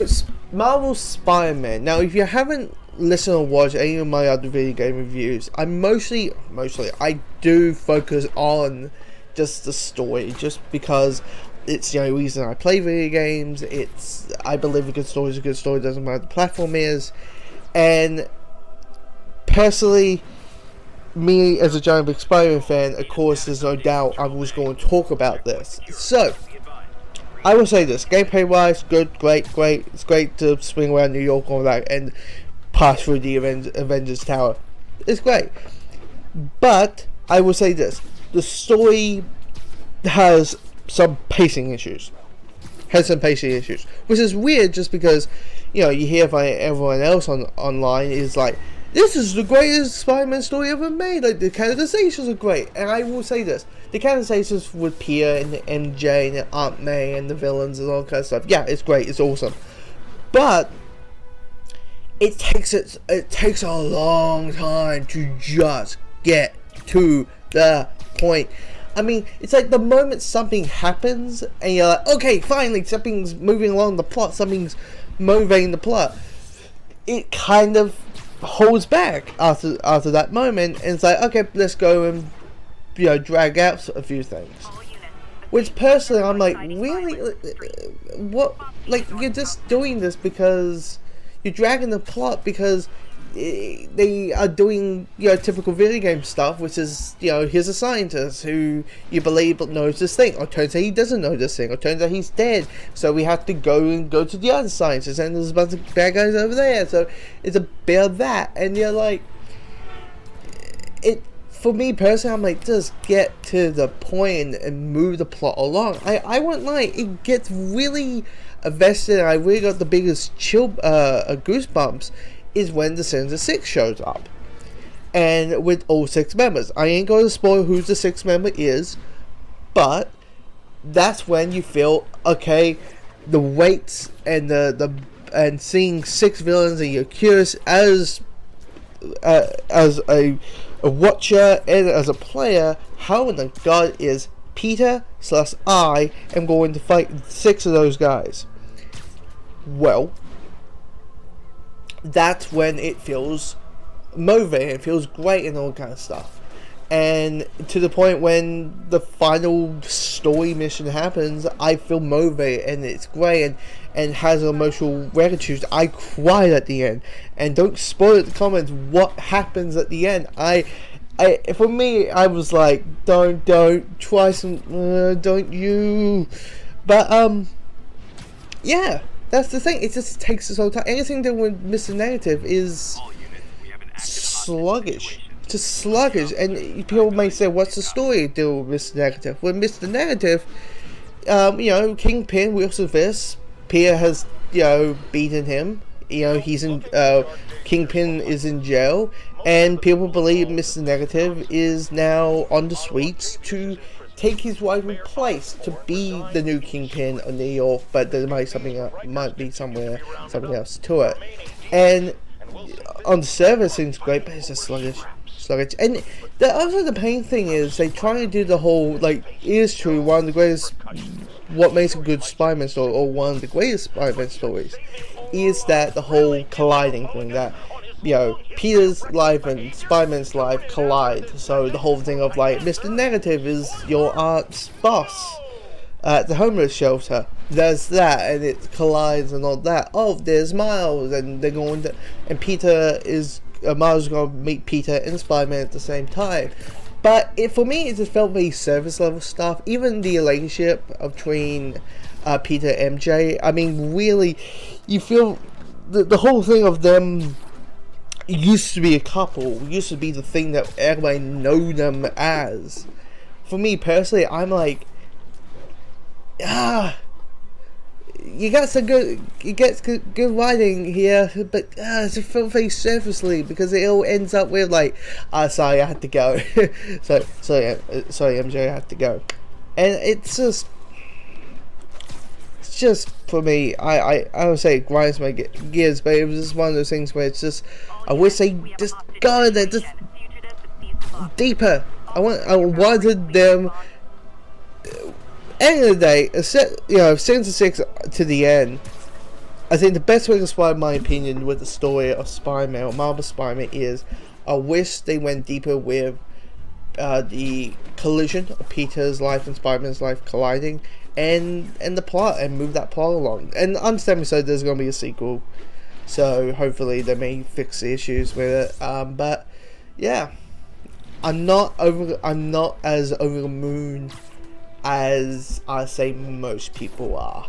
It's Marvel Spider-Man. Now, if you haven't listened or watched any of my other video game reviews, I mostly I do focus on just the story, just because it's the only reason I play video games. I believe a good story is a good story, doesn't matter what the platform is. And personally, me as a giant big Spider-Man fan, of course, there's no doubt I was going to talk about this. So, I will say this, gameplay wise, good, great. It's great to swing around New York all that and pass through the Avengers Tower. It's great. But I will say this, the story has some pacing issues. Which is weird just because, you hear from everyone else online is like, this is the greatest Spider-Man story ever made. Like, the characterizations are great. And I will say this, the characterizations with Peter and MJ and Aunt May and the villains and all that kind of stuff, yeah, it's great, it's awesome. But it takes a long time to just get to the point. I mean, it's like the moment something happens and you're like, okay, finally something's moving along the plot, something's motivating the plot, it kind of holds back after that moment, and it's like, okay, let's go and drag out a few things. Which personally, I'm like, really, what? Like, you're just doing this because you're dragging the plot because they are doing typical video game stuff, which is here's a scientist who you believe knows this thing, or turns out he doesn't know this thing, or turns out he's dead, so we have to go to the other scientist, and there's a bunch of bad guys over there, so it's a bit of that, and you're like, for me personally, I'm like, just get to the point and move the plot along. I won't lie, it gets really invested, and I really got the biggest goosebumps is when the Sinister Six shows up, and with all 6 members. I ain't going to spoil who the 6th member is, but that's when you feel, okay, the weights and and seeing 6 villains, and you're curious as a watcher and as a player, how in the god is Peter / I am going to fight 6 of those guys? Well, that's when it feels motivating, it feels great and all kind of stuff. And to the point when the final story mission happens, I feel motivated and it's great and has an emotional gratitude. I cried at the end. And don't spoil it in the comments what happens at the end. For me, I was like, don't try some, don't you. But yeah. That's the thing, it just takes its own time. Anything that with Mr. Negative is sluggish. Just sluggish. And people may say, what's the story deal with Mr. Negative? With Mr. Negative, Kingpin, Wilson Fisk, Peter has, beaten him. He's in, Kingpin is in jail. And people believe Mr. Negative is now on the streets to take his rightful place to be the new Kingpin of New York, but there might be something else to it. And on the surface, seems great, but it's just sluggish. And the main thing is they try to do the whole, like, it is true, one of the greatest, what makes a good Spider-Man story, or one of the greatest Spider-Man stories, is that the whole colliding thing, that Peter's life and Spider-Man's life collide. So the whole thing of like, Mr. Negative is your aunt's boss at the homeless shelter. There's that, and it collides and all that. Oh, there's Miles, and they're going to, and Miles is going to meet Peter and Spider-Man at the same time. But for me, it just felt very surface level stuff. Even the relationship between Peter and MJ. I mean, really, you feel the whole thing of them used to be a couple, used to be the thing that everybody know them as. For me personally, I'm like, you got some good writing here, but it's just felt very surfacely, because it all ends up with like, sorry, I had to go. sorry, MJ, I had to go. And it's just for me, I would say it grinds my gears, but it was just one of those things where it's just, I wish they just go there, just deeper. I wanted them end of the day, Sinister Six to the end, I think the best way to describe my opinion with the story of Spider-Man or Marvel Spider-Man is, I wish they went deeper with the collision of Peter's life and Spider-Man's life colliding, and the plot, and move that plot along. And understandably so, there's going to be a sequel, so hopefully they may fix the issues with it. But yeah, I'm not as over the moon as I say most people are.